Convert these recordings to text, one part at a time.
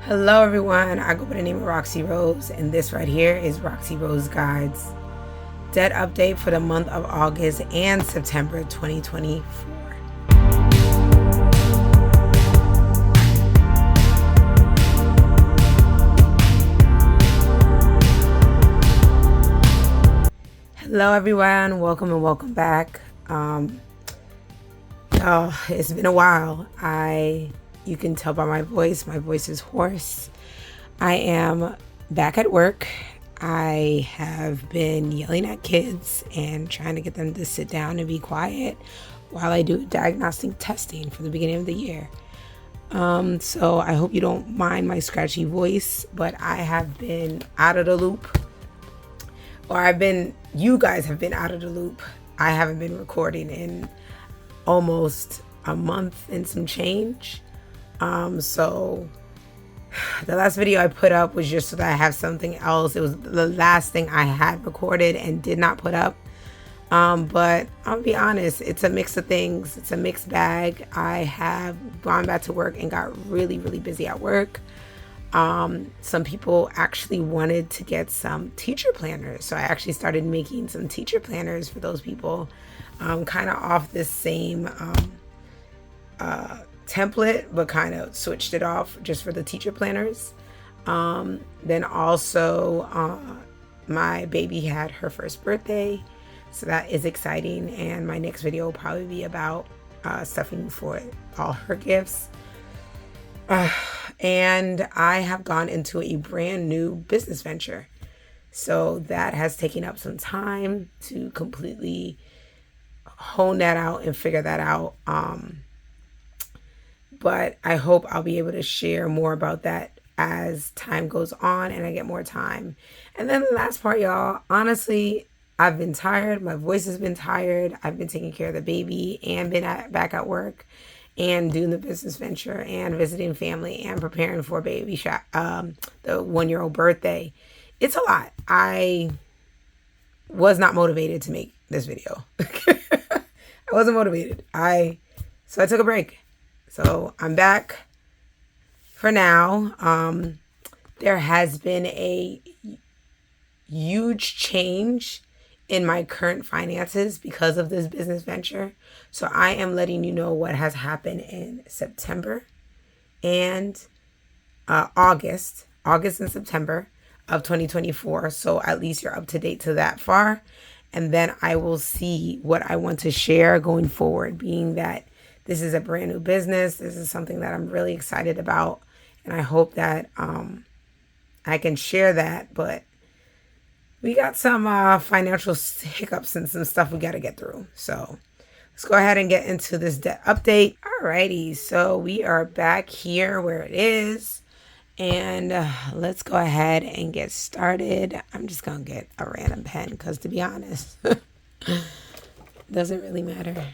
Hello everyone, I go by the name of Roxy Rose, and this right here is Roxy Rose Guides debt update for the month of August and September 2024. Hello everyone, welcome and welcome back. It's been a while. You can tell by my voice is hoarse. I am back at work. I have been yelling at kids and trying to get them to sit down and be quiet while I do diagnostic testing for the beginning of the year. So I hope you don't mind my scratchy voice, but I have been out of the loop. You guys have been out of the loop. I haven't been recording in almost a month and some change. So the last video I put up was just so that I have something else. It was the last thing I had recorded and did not put up. But I'll be honest, it's a mix of things. It's a mixed bag. I have gone back to work and got really, really busy at work. Some people actually wanted to get some teacher planners. So I actually started making some teacher planners for those people, kind of off this same template, but kind of switched it off just for the teacher planners. Then also my baby had her first birthday, so that is exciting, and my next video will probably be about stuffing for all her gifts. And I have gone into a brand new business venture, so that has taken up some time to completely hone that out and figure that out. But I hope I'll be able to share more about that as time goes on and I get more time. And then the last part, y'all, honestly, I've been tired. My voice has been tired. I've been taking care of the baby and been back at work and doing the business venture and visiting family and preparing for baby the 1-year-old birthday. It's a lot. I was not motivated to make this video. I wasn't motivated. So I took a break. So I'm back for now. There has been a huge change in my current finances because of this business venture. So I am letting you know what has happened in September and August and September of 2024. So at least you're up to date to that far. And then I will see what I want to share going forward, being that this is a brand new business. This is something that I'm really excited about. And I hope that I can share that. But we got some financial hiccups and some stuff we got to get through. So let's go ahead and get into this debt update. Alrighty, so we are back here where it is. And let's go ahead and get started. I'm just going to get a random pen because, to be honest, doesn't really matter.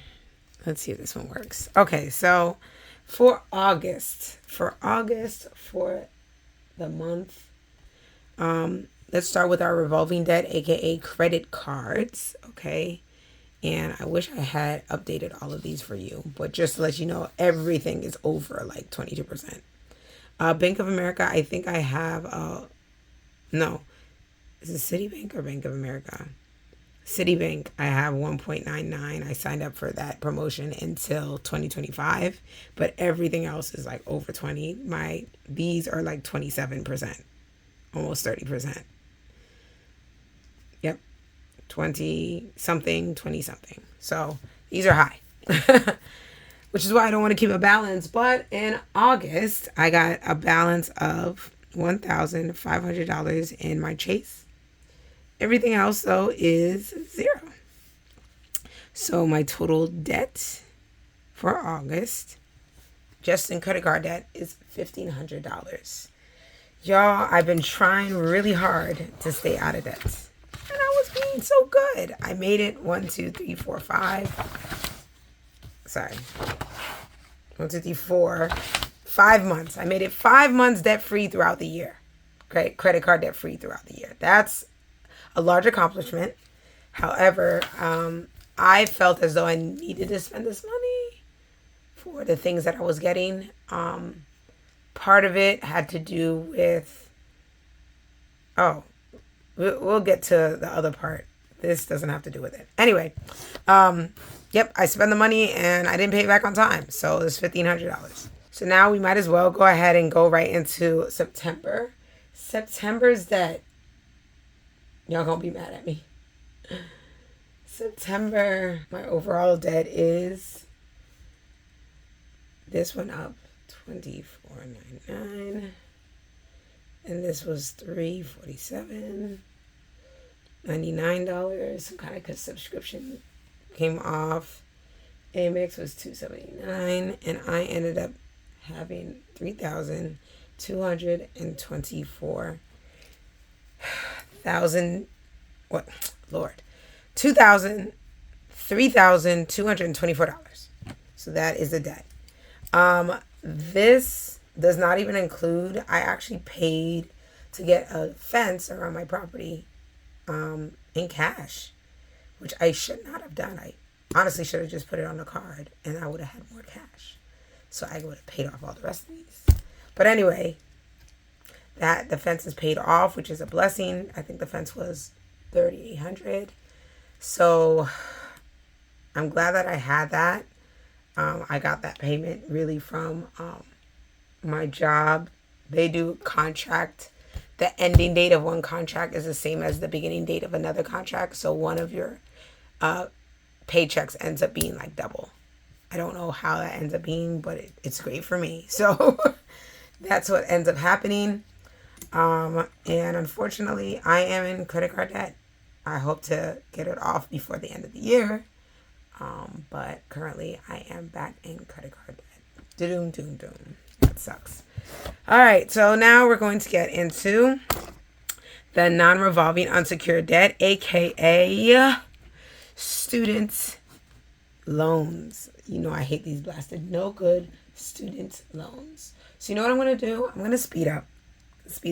Let's see if this one works. Okay, so for August, for the month, let's start with our revolving debt, aka credit cards. Okay, and I wish I had updated all of these for you, but just to let you know, everything is over like 22%. Bank of America, I think I have no, is it Citibank or Bank of America? Citibank, I have 1.99. I signed up for that promotion until 2025, but everything else is like over 20. These are like 27%, almost 30%. Yep, 20 something. So these are high, which is why I don't want to keep a balance. But in August, I got a balance of $1,500 in my Chase. Everything else, though, is zero. So my total debt for August, just in credit card debt, is $1,500. Y'all, I've been trying really hard to stay out of debt. And I was being so good. I made it 1, 2, 3, 4, 5. Sorry. 1, 2, 3, 4. 5 months. I made it 5 months debt-free throughout the year. Okay? Credit card debt-free throughout the year. That's a large accomplishment. However, I felt as though I needed to spend this money for the things that I was getting. Part of it had to do with, oh, we'll get to the other part. This doesn't have to do with it. Anyway, yep, I spent the money and I didn't pay it back on time. So it's $1,500. So now we might as well go ahead and go right into September. September's debt. Y'all gonna be mad at me. September, my overall debt is, this went up $24.99, and this was $347.99. Kind of because subscription came off. Amex was $279, and I ended up having $3,224,000. What, Lord, $3,224. So that is the debt. This does not even include, I actually paid to get a fence around my property in cash, which I should not have done. I honestly should have just put it on the card and I would have had more cash. So I would have paid off all the rest of these. But anyway, that the fence is paid off, which is a blessing. I think the fence was $3,800. So I'm glad that I had that. I got that payment really from my job. They do contract. The ending date of one contract is the same as the beginning date of another contract. So one of your paychecks ends up being like double. I don't know how that ends up being, but it's great for me. So that's what ends up happening. And unfortunately, I am in credit card debt. I hope to get it off before the end of the year. But currently I am back in credit card debt. Doom, doom, doom. That sucks. All right. So now we're going to get into the non-revolving unsecured debt, aka student loans. You know, I hate these blasted, no good student loans. So you know what I'm going to do? I'm going to speed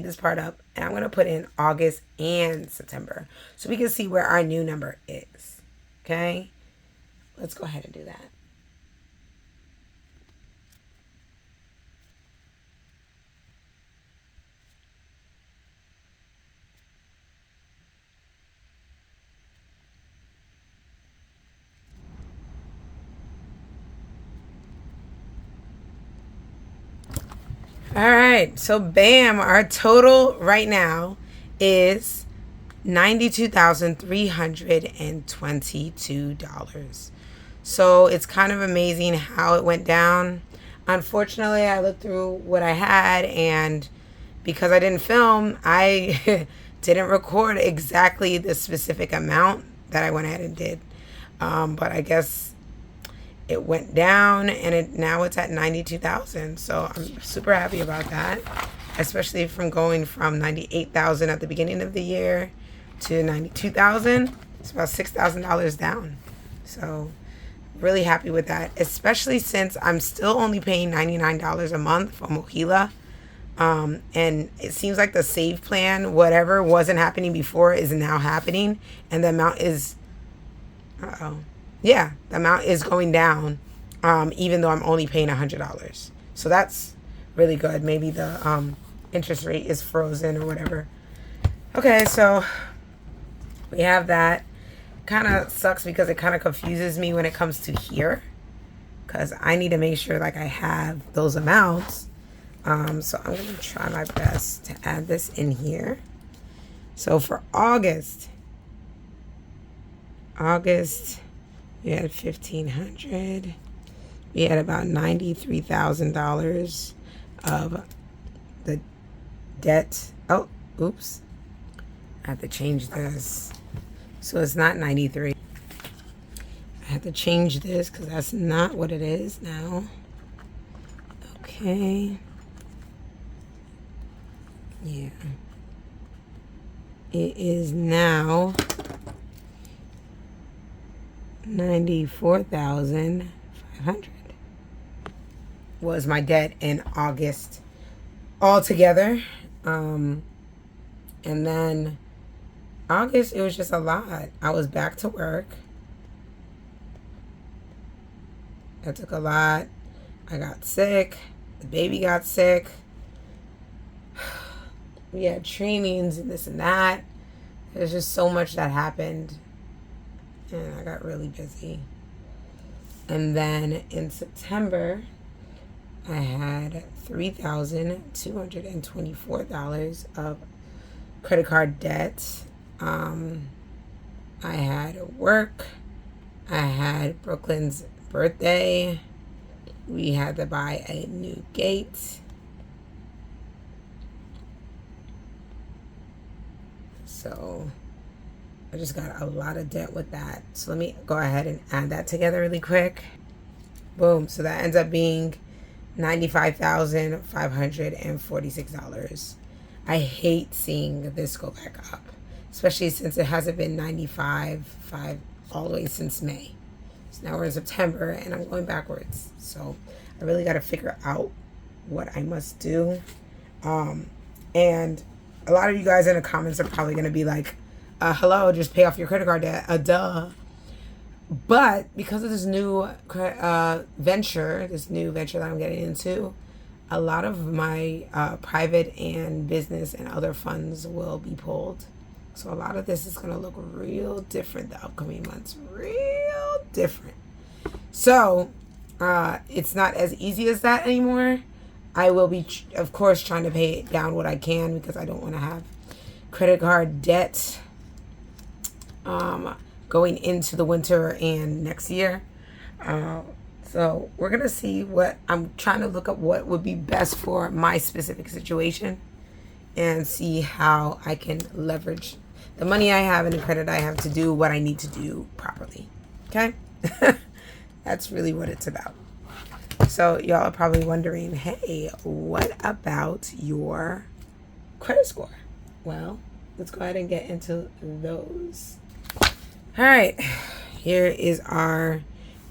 this part up, and I'm going to put in August and September so we can see where our new number is. Okay? Let's go ahead and do that. All right, so bam, our total right now is $92,322. So it's kind of amazing how it went down. Unfortunately, I looked through what I had, and because I didn't film, I didn't record exactly the specific amount that I went ahead and did. But I guess it went down, and now it's at 92,000. So I'm super happy about that, especially from going from 98,000 at the beginning of the year to 92,000. It's about $6,000 down. So really happy with that, especially since I'm still only paying $99 a month for Mohila. And it seems like the save plan, whatever wasn't happening before, is now happening, and the amount is the amount is going down, even though I'm only paying $100. So that's really good. Maybe the interest rate is frozen or whatever. Okay, so we have that. Kind of sucks because it kind of confuses me when it comes to here, because I need to make sure like I have those amounts. So I'm going to try my best to add this in here. So for August, we had $1,500. We had about $93,000 of the debt. Oh, oops. I have to change this. So it's not 93. I have to change this because that's not what it is now. Okay. Yeah. It is now 94,500 was my debt in August altogether. And then August, it was just a lot. I was back to work. I took a lot. I got sick. The baby got sick. we had trainings and this and that. There's just so much that happened, and I got really busy. And then in September, I had $3,224 of credit card debt. I had work. I had Brooklyn's birthday. We had to buy a new gate. So I just got a lot of debt with that. So let me go ahead and add that together really quick. Boom. So that ends up being $95,546. I hate seeing this go back up, especially since it hasn't been 95,500 all the way since May. So now we're in September and I'm going backwards. So I really got to figure out what I must do. And a lot of you guys in the comments are probably going to be like, hello, just pay off your credit card debt. Duh. But because of this new venture that I'm getting into, a lot of my private and business and other funds will be pulled. So a lot of this is going to look real different the upcoming months. Real different. So it's not as easy as that anymore. I will be, of course, trying to pay down what I can because I don't want to have credit card debt going into the winter and next year. So we're going to see what, I'm trying to look up what would be best for my specific situation and see how I can leverage the money I have and the credit I have to do what I need to do properly. Okay? That's really what it's about. So y'all are probably wondering, hey, what about your credit score? Well, let's go ahead and get into those. All right, here is our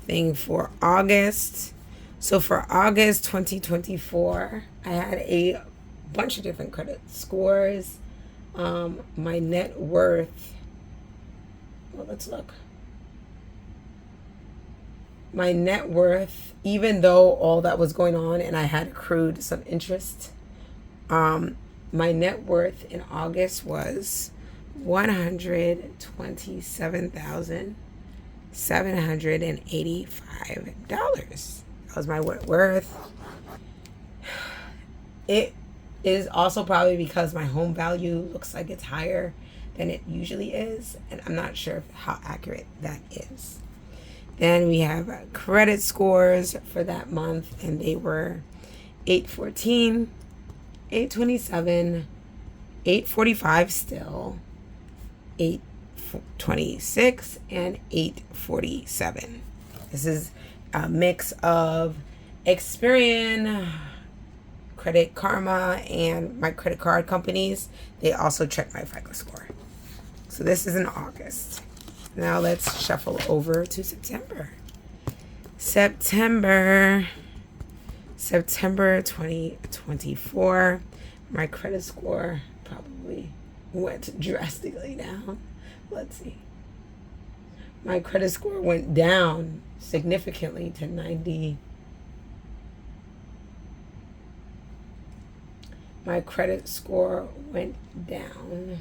thing for August. So for August 2024, I had a bunch of different credit scores. My net worth, well, let's look. My net worth, even though all that was going on and I had accrued some interest, my net worth in August was $127,785. That was my worth. It is also probably because my home value looks like it's higher than it usually is, and I'm not sure how accurate that is. Then we have credit scores for that month, and they were 814, 827, 845 still, 826, and 847. This is a mix of Experian, Credit Karma, and my credit card companies. They also check my FICO score. So this is in August. Now let's shuffle over to September. September 2024. My credit score probably went drastically down. Let's see. My credit score went down significantly to 90. My credit score went down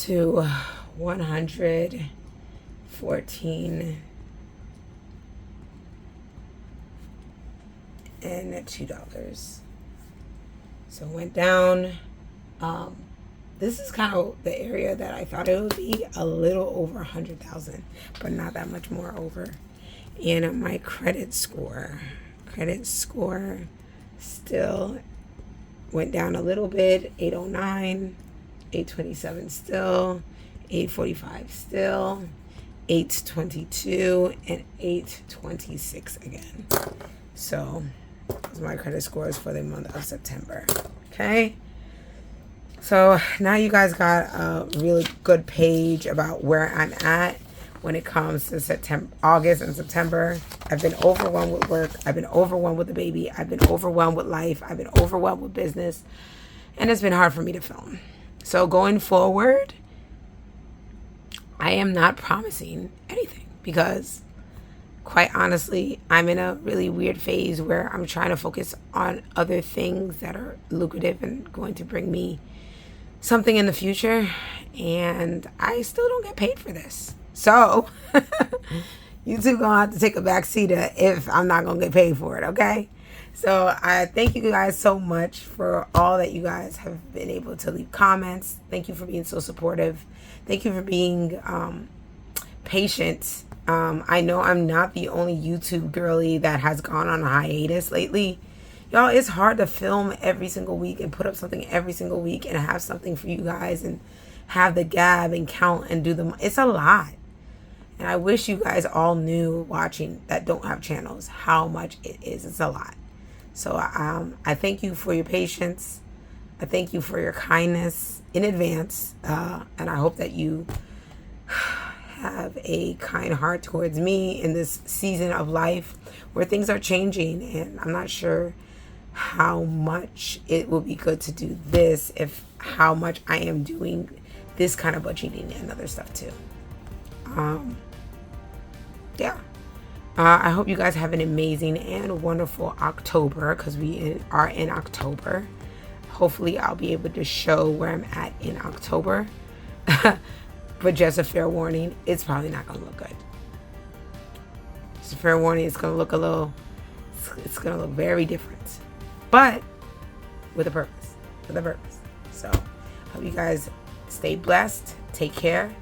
to 114 and $2. So it went down. This is kind of the area that I thought it would be, a little over 100,000, but not that much more over. And my credit score still went down a little bit, 809, 827 still, 845 still, 822, and 826 again. So those are my credit scores for the month of September. Okay. So now you guys got a really good page about where I'm at when it comes to August and September. I've been overwhelmed with work. I've been overwhelmed with the baby. I've been overwhelmed with life. I've been overwhelmed with business. And it's been hard for me to film. So going forward, I am not promising anything because, quite honestly, I'm in a really weird phase where I'm trying to focus on other things that are lucrative and going to bring me something in the future, and I still don't get paid for this. So you two gonna have to take a back seat if I'm not gonna get paid for it, okay? So I thank you guys so much for all that you guys have been able to leave comments. Thank you for being so supportive. Thank you for being patient. I know I'm not the only YouTube girly that has gone on a hiatus lately. Y'all, it's hard to film every single week and put up something every single week and have something for you guys and have the gab and count and do them. It's a lot. And I wish you guys all knew, watching, that don't have channels, how much it is. It's a lot. So I thank you for your patience. I thank you for your kindness in advance. And I hope that you have a kind heart towards me in this season of life where things are changing, and I'm not sure how much it will be good to do this, if how much I am doing this kind of budgeting and other stuff too. Yeah. I hope you guys have an amazing and wonderful October, because we are in October. Hopefully I'll be able to show where I'm at in October. But just a fair warning, it's probably not going to look good. Just a fair warning, it's going to look it's going to look very different. But with a purpose. With a purpose. So, hope you guys stay blessed. Take care.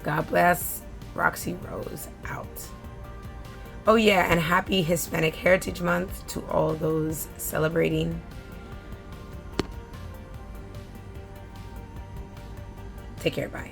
God bless. Roxy Rose out. Oh yeah, and happy Hispanic Heritage Month to all those celebrating. Take care. Bye.